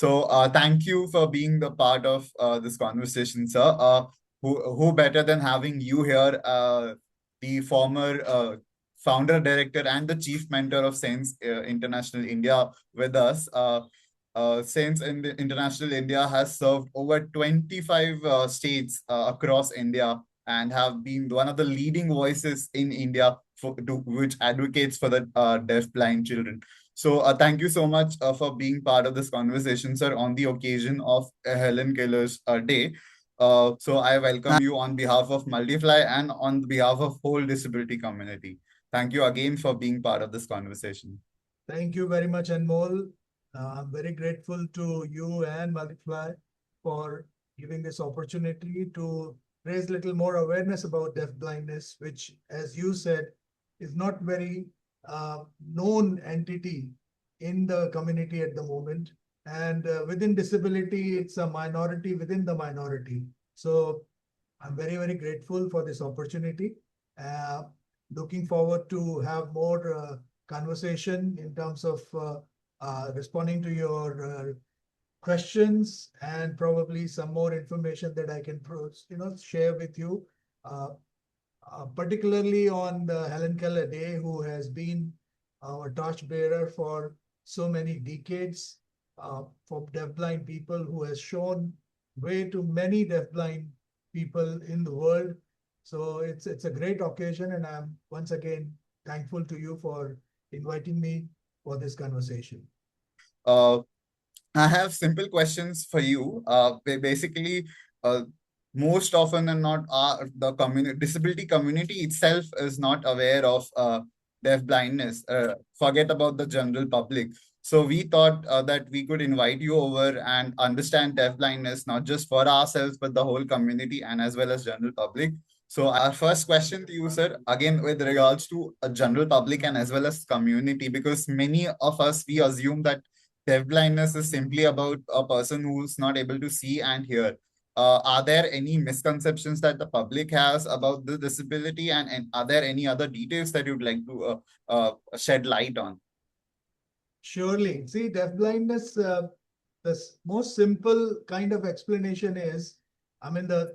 Thank you for being the part of this conversation, sir. Who better than having you here, the former founder, director, and the chief mentor of Sense International India with us. Sense International India has served over 25 states across India and have been one of the leading voices in India which advocates for the deaf blind children. Thank you so much for being part of this conversation, sir, on the occasion of Helen Keller's day. I welcome you on behalf of Multifly and on behalf of whole disability community. Thank you again for being part of this conversation. Thank you very much, Anmol. I'm very grateful to you and Multifly for giving this opportunity to raise a little more awareness about deafblindness, which, as you said, is not very known entity in the community at the moment. And within disability, it's a minority within the minority. So I'm very, very grateful for this opportunity. Uh, Looking forward to have more conversation in terms of responding to your questions and probably some more information that I can share with you, uh, particularly on the Helen Keller Day, who has been our torchbearer for so many decades for deafblind people, who has shown way to many deafblind people in the world. So it's a great occasion, and I'm once again thankful to you for inviting me for this conversation. Uh, I have simple questions for you. Basically, most often than not, the community disability community itself is not aware of deaf blindness. Forget about the general public. So we thought that we could invite you over and understand deaf blindness not just for ourselves but the whole community and as well as general public. So our first question to you, sir, again with regards to a general public and as well as community, because many of us we assume that deaf blindness is simply about a person who's not able to see and hear. Are there any misconceptions that the public has about the disability, and are there any other details that you'd like to shed light on? Surely. See, deafblindness, the most simple kind of explanation is, I mean, the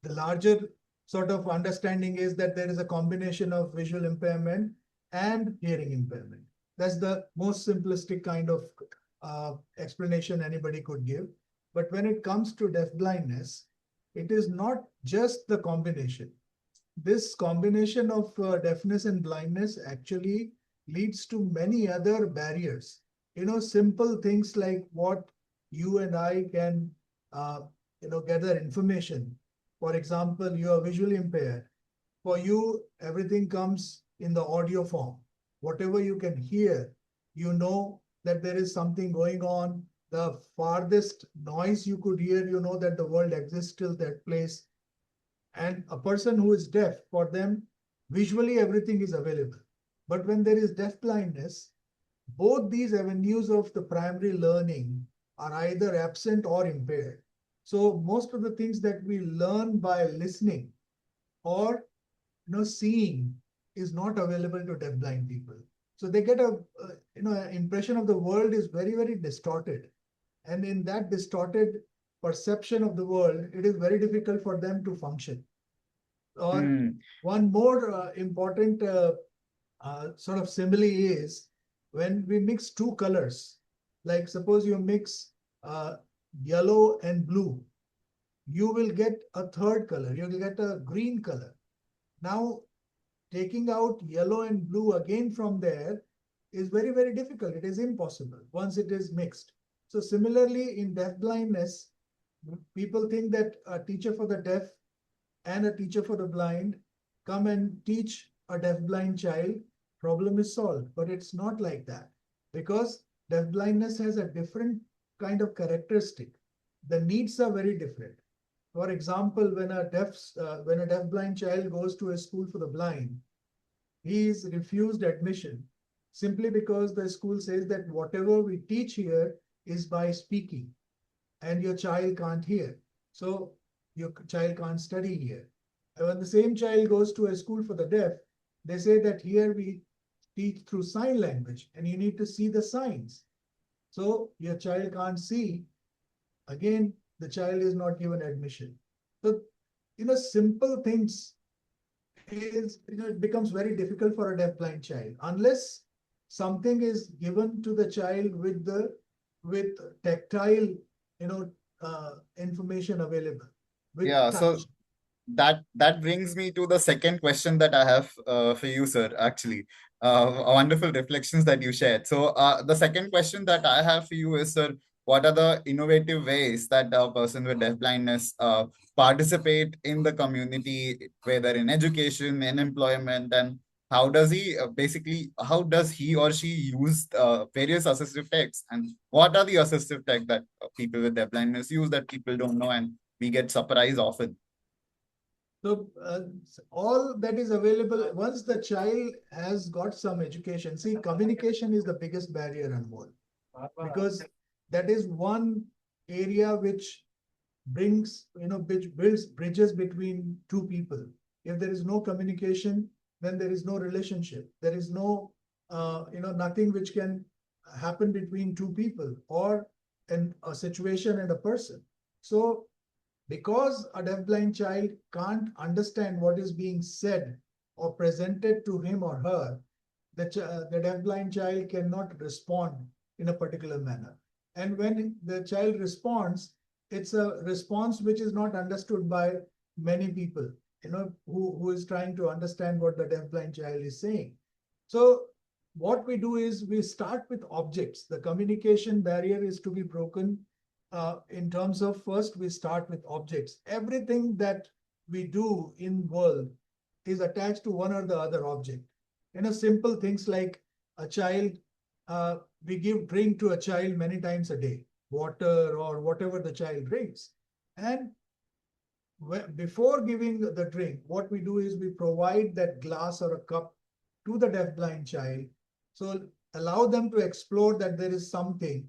larger sort of understanding is that there is a combination of visual impairment and hearing impairment. That's the most simplistic kind of explanation anybody could give. But when it comes to deafblindness, it is not just the combination. This combination of deafness and blindness actually leads to many other barriers. Simple things like what you and I can, gather information. For example, you are visually impaired. For you, everything comes in the audio form. Whatever you can hear, you know that there is something going on. The farthest noise you could hear, you know that the world exists till that place. And a person who is deaf, for them, visually everything is available. But when there is deaf blindness, both these avenues of the primary learning are either absent or impaired. So most of the things that we learn by listening or seeing is not available to deafblind people. So they get a impression of the world is very, very distorted. And in that distorted perception of the world, it is very difficult for them to function. Or one more important sort of simile is when we mix two colors, like suppose you mix yellow and blue, you will get a third color, you will get a green color. Now, taking out yellow and blue again from there is very, very difficult. It is impossible once it is mixed. So similarly, in deafblindness, people think that a teacher for the deaf and a teacher for the blind come and teach a deafblind child, problem is solved. But it's not like that, because deafblindness has a different kind of characteristic. The needs are very different. For example, when a deafblind child goes to a school for the blind, he is refused admission simply because the school says that whatever we teach here is by speaking, and your child can't hear. So your child can't study here. And when the same child goes to a school for the deaf, they say that here we teach through sign language and you need to see the signs. So your child can't see. Again, the child is not given admission. So, simple things is, it becomes very difficult for a deaf blind child unless something is given to the child with tactile, information available with Yeah, so touch. that brings me to the second question that I have for you, sir. Actually, wonderful reflections that you shared. So, the second question that I have for you is, sir, what are the innovative ways that a person with deaf blindness participate in the community, whether in education, in employment, and how does he how does he or she use various assistive techs, and what are the assistive tech that people with deaf blindness use that people don't know, and we get surprised often. So all that is available once the child has got some education. See, communication is the biggest barrier, Anmol, because that is one area which which builds bridges between two people. If there is no communication, then there is no relationship. There is no, nothing which can happen between two people or in a situation and a person. So because a deafblind child can't understand what is being said or presented to him or her, the deafblind child cannot respond in a particular manner. And when the child responds, it's a response which is not understood by many people, who is trying to understand what the deafblind child is saying. So what we do is we start with objects. The communication barrier is to be broken in terms of first we start with objects. Everything that we do in world is attached to one or the other object. Simple things like a child, we give drink to a child many times a day, water or whatever the child drinks. And before giving the drink, what we do is we provide that glass or a cup to the deafblind child. So allow them to explore that there is something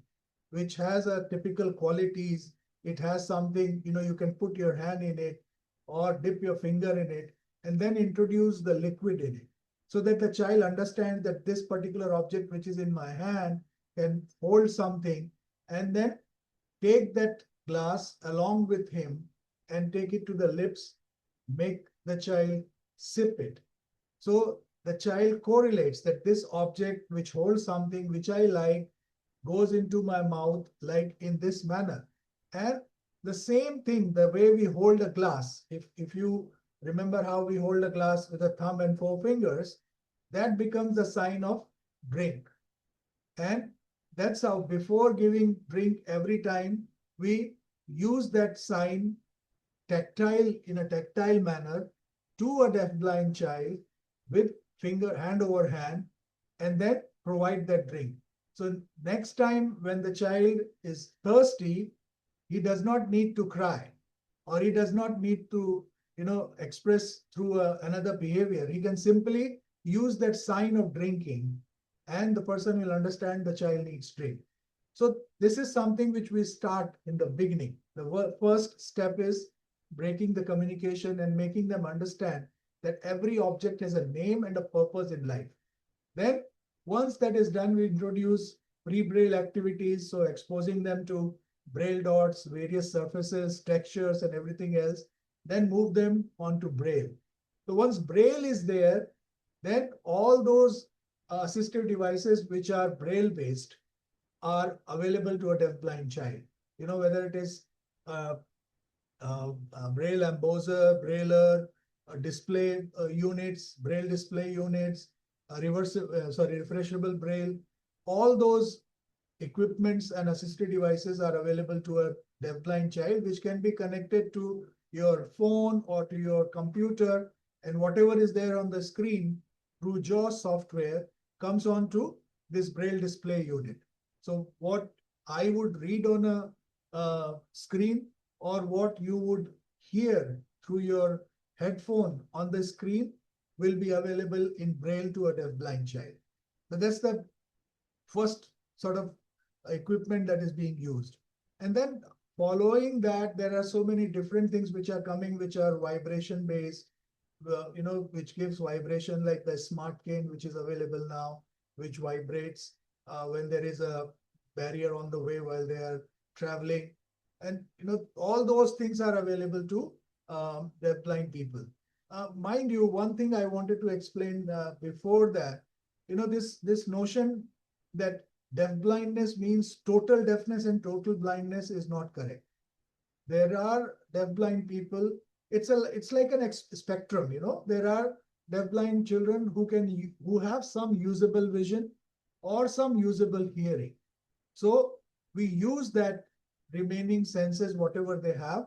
which has a typical qualities. It has something, you can put your hand in it or dip your finger in it and then introduce the liquid in it so that the child understands that this particular object which is in my hand can hold something, and then take that glass along with him and take it to the lips, make the child sip it. So the child correlates that this object which holds something which I like goes into my mouth like in this manner. And the same thing, the way we hold a glass, if you remember how we hold a glass with a thumb and four fingers, that becomes a sign of drink. And that's how before giving drink every time, we use that sign tactile in a tactile manner to a deafblind child with hand over hand, and then provide that drink. So next time when the child is thirsty, he does not need to cry or he does not need to express through another behavior. He can simply use that sign of drinking and the person will understand the child needs drink. So this is something which we start in the beginning. The first step is breaking the communication and making them understand that every object has a name and a purpose in life. Then once that is done, we introduce pre-braille activities, so exposing them to braille dots, various surfaces, textures, and everything else, then move them onto braille. So once braille is there, then all those assistive devices which are braille based are available to a deafblind child. Whether it is uh, braille embosser, brailer, display units, braille display units, refreshable braille, all those equipments and assistive devices are available to a deafblind child, which can be connected to your phone or to your computer, and whatever is there on the screen through JAWS software comes onto this braille display unit. So what I would read on a screen or what you would hear through your headphone on the screen will be available in braille to a deafblind child. So that's the first sort of equipment that is being used. And then following that, there are so many different things which are coming, which are vibration based, which gives vibration, like the smart cane, which is available now, which vibrates when there is a barrier on the way while they are traveling. And all those things are available to deafblind people. Mind you, one thing I wanted to explain before that, this notion that deafblindness means total deafness and total blindness is not correct. There are deafblind people. It's like an spectrum. There are deafblind children who have some usable vision or some usable hearing. So we use that remaining senses, whatever they have.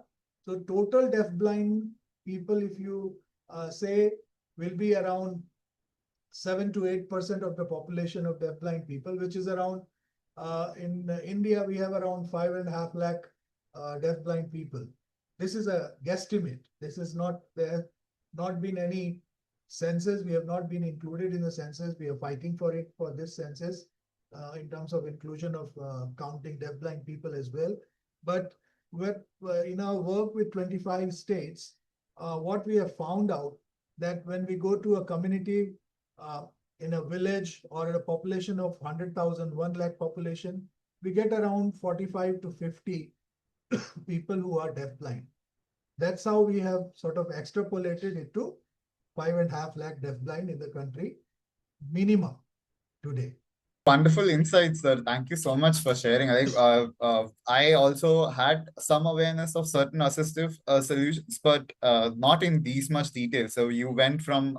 So total deafblind people, if you say, will be around 7 to 8% of the population of deafblind people, which is around, in India, we have around 5.5 lakh deafblind people. This is a guesstimate. This is not, there have not been any census. We have not been included in the census. We are fighting for it, for this census, in terms of inclusion of counting deafblind people as well. But in our work with 25 states, what we have found out that when we go to a community in a village or in a population of 100,000, 1 lakh population, we get around 45 to 50 people who are deafblind. That's how we have sort of extrapolated it to 5.5 lakh deafblind in the country, minimum today. Wonderful insights, sir. Thank you so much for sharing. I also had some awareness of certain assistive solutions, but not in these much detail. So you went from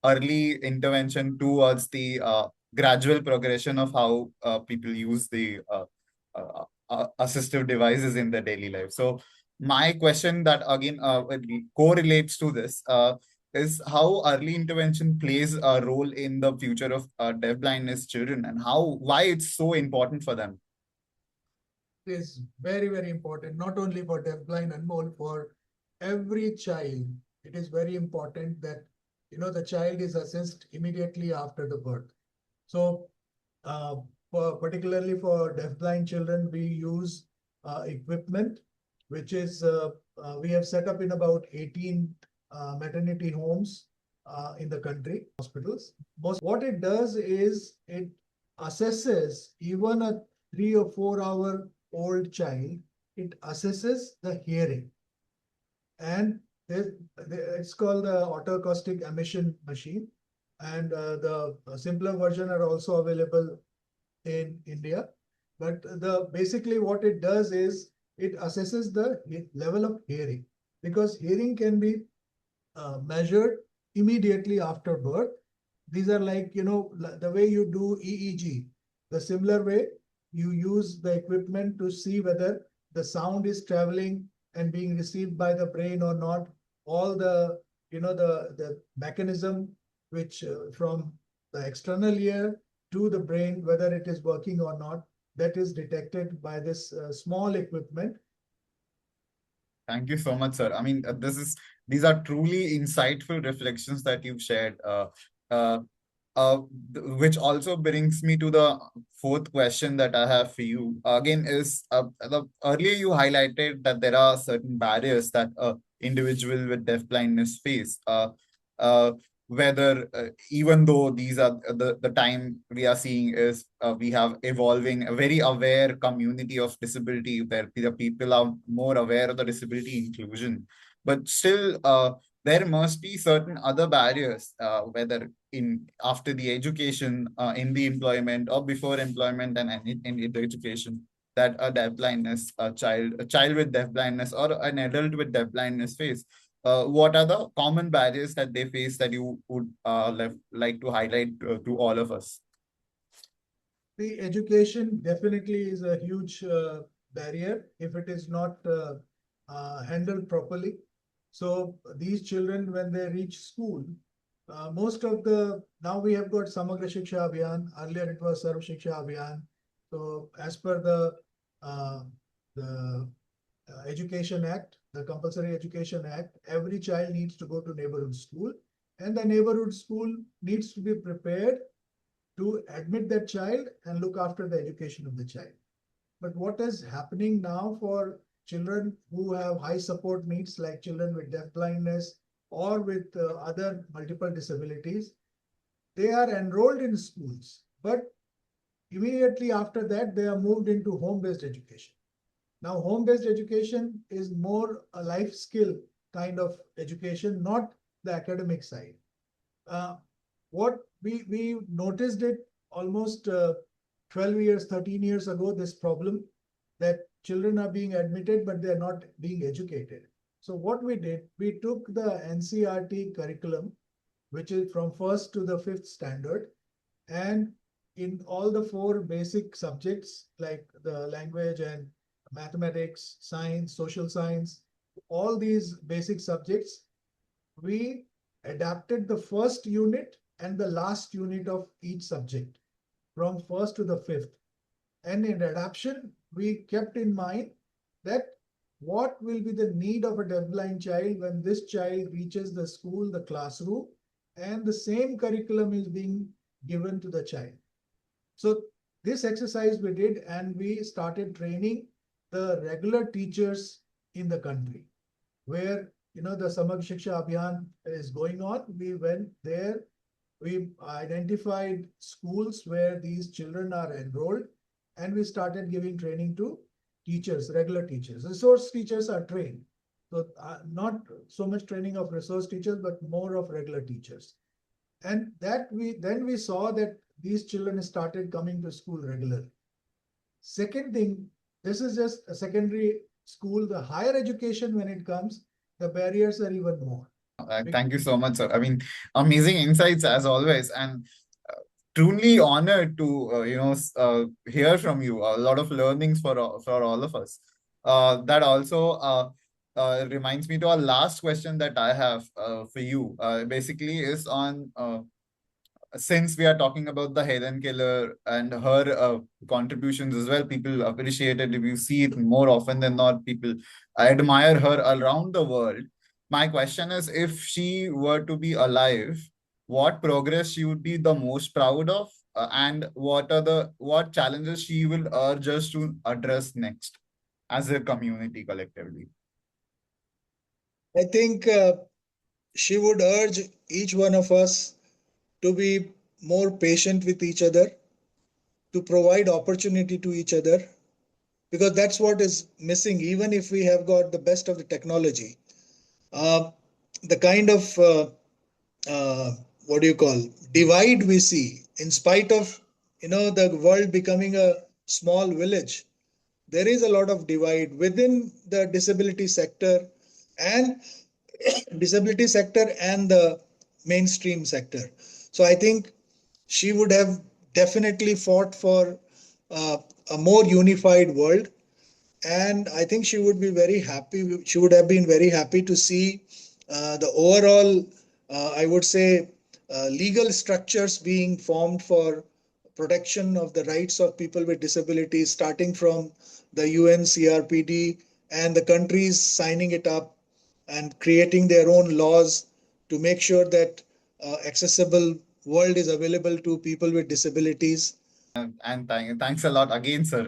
early intervention towards the gradual progression of how people use the assistive devices in their daily life. So my question that again correlates to this is how early intervention plays a role in the future of deafblindness children, and why it's so important for them. It is very, very important, not only for deafblind, Anmol, for every child. It is very important that the child is assessed immediately after the birth. So particularly for deafblind children, we use equipment, which is we have set up in about 18 maternity homes in the country, hospitals. What it does is it assesses even a 3 or 4 hour old child. It assesses the hearing, and it's called the autoacoustic emission machine. And the simpler version are also available in India. But basically what it does is it assesses the level of hearing, because hearing can be measured immediately after birth. These are like, the way you do EEG, the similar way you use the equipment to see whether the sound is traveling and being received by the brain or not. All the, the mechanism which from the external ear to the brain, whether it is working or not, that is detected by this small equipment. Thank you so much, sir. I mean, these are truly insightful reflections that you've shared. Uh, which also brings me to the fourth question that I have for you. Again, is earlier you highlighted that there are certain barriers that individual with deafblindness face. Whether even though these are the time we are seeing is we have evolving a very aware community of disability, where the people are more aware of the disability inclusion, but still there must be certain other barriers, whether in after the education, in the employment, or before employment and in the education, that a child with deafblindness or an adult with deafblindness face. What are the common barriers that they face that you would like to highlight to all of us? The education definitely is a huge barrier if it is not handled properly. So these children, when they reach school, most of now we have got Samagra Shiksha Abhiyan. Earlier it was Sarv Shiksha Abhiyan. So as per the Education Act, the Compulsory Education Act, every child needs to go to neighborhood school, and the neighborhood school needs to be prepared to admit that child and look after the education of the child. But what is happening now for children who have high support needs, like children with deafblindness or with other multiple disabilities, they are enrolled in schools, but immediately after that, they are moved into home-based education. Now, home-based education is more a life skill kind of education, not the academic side. Uh, what we noticed it almost 12 years, 13 years ago, this problem that children are being admitted, but they're not being educated. So what we did, we took the NCRT curriculum, which is from first to the fifth standard, and in all the four basic subjects like the language and mathematics, science, social science, all these basic subjects, we adapted the first unit and the last unit of each subject from first to the fifth. And in adaptation, we kept in mind that what will be the need of a deafblind child when this child reaches the school, the classroom, and the same curriculum is being given to the child. So this exercise we did, and we started training the regular teachers in the country where the Samagr Shiksha Abhiyan is going on. We went there, we identified schools where these children are enrolled, and we started giving training to teachers, regular teachers. Resource teachers are trained. So not so much training of resource teachers, but more of regular teachers. And that we saw that these children started coming to school regularly. Second thing, this is just a secondary school. The higher education, when it comes, the barriers are even more. Thank you so much, sir. I mean, amazing insights as always, and truly honored to hear from you. A lot of learnings for all of us. That also reminds me to our last question that I have for you. Basically, is on since we are talking about the Helen Keller and her contributions as well, people appreciate it. If you see it more often than not, people admire her around the world. My question is, if she were to be alive, what progress she would be the most proud of, and what challenges she will urge us to address next as a community collectively? I think she would urge each one of us to be more patient with each other, to provide opportunity to each other, because that's what is missing. Even if we have got the best of the technology, uh, the kind of uh, what do you call divide we see, in spite of the world becoming a small village, there is a lot of divide within the and disability sector and the mainstream sector. So I think she would have definitely fought for uh, a more unified world, and I think she would be very happy. She would have been very happy to see the overall, I would say, legal structures being formed for protection of the rights of people with disabilities, starting from the UN CRPD and the countries signing it up and creating their own laws to make sure that accessible world is available to people with disabilities. And thanks a lot again, sir,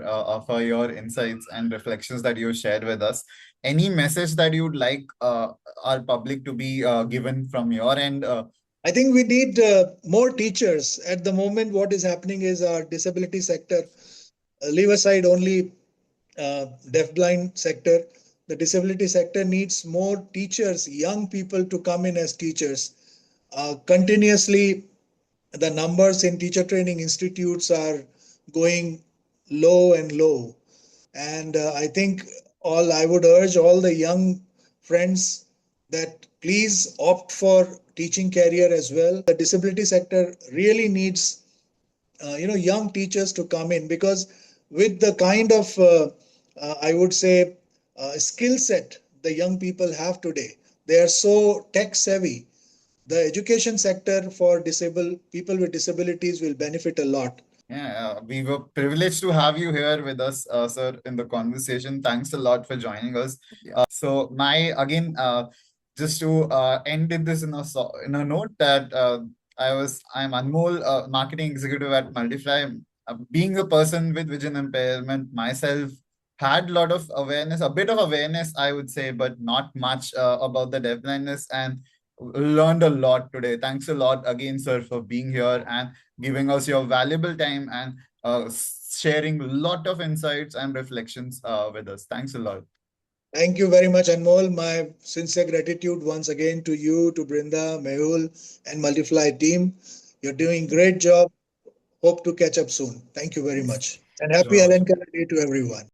for your insights and reflections that you shared with us. Any message that you'd like our public to be given from your end? I think we need more teachers. At the moment, what is happening is our disability sector, leave aside only deafblind sector, the disability sector needs more teachers, young people to come in as teachers. Continuously, the numbers in teacher training institutes are going low and low. And I think I would urge all the young friends that please opt for teaching career as well. The disability sector really needs young teachers to come in, because with the kind of I would say skill set the young people have today, they are so tech savvy. The education sector for disabled people with disabilities will benefit a lot. Yeah, we were privileged to have you here with us, sir, in the conversation. Thanks a lot for joining us. So my again, just to end in this in a note that I'm Anmol, marketing executive at Multifly. Being a person with vision impairment myself, had a lot of awareness, a bit of awareness, I would say, but not much about the deafblindness, and learned a lot today. Thanks a lot again, sir, for being here and giving us your valuable time and sharing a lot of insights and reflections with us. Thanks a lot. Thank you very much, Anmol. My sincere gratitude once again to you, to Brinda, Mehul, and Multifly team. You're doing great job. Hope to catch up soon. Thank you very much. And happy Sure. Helen Keller Day to everyone.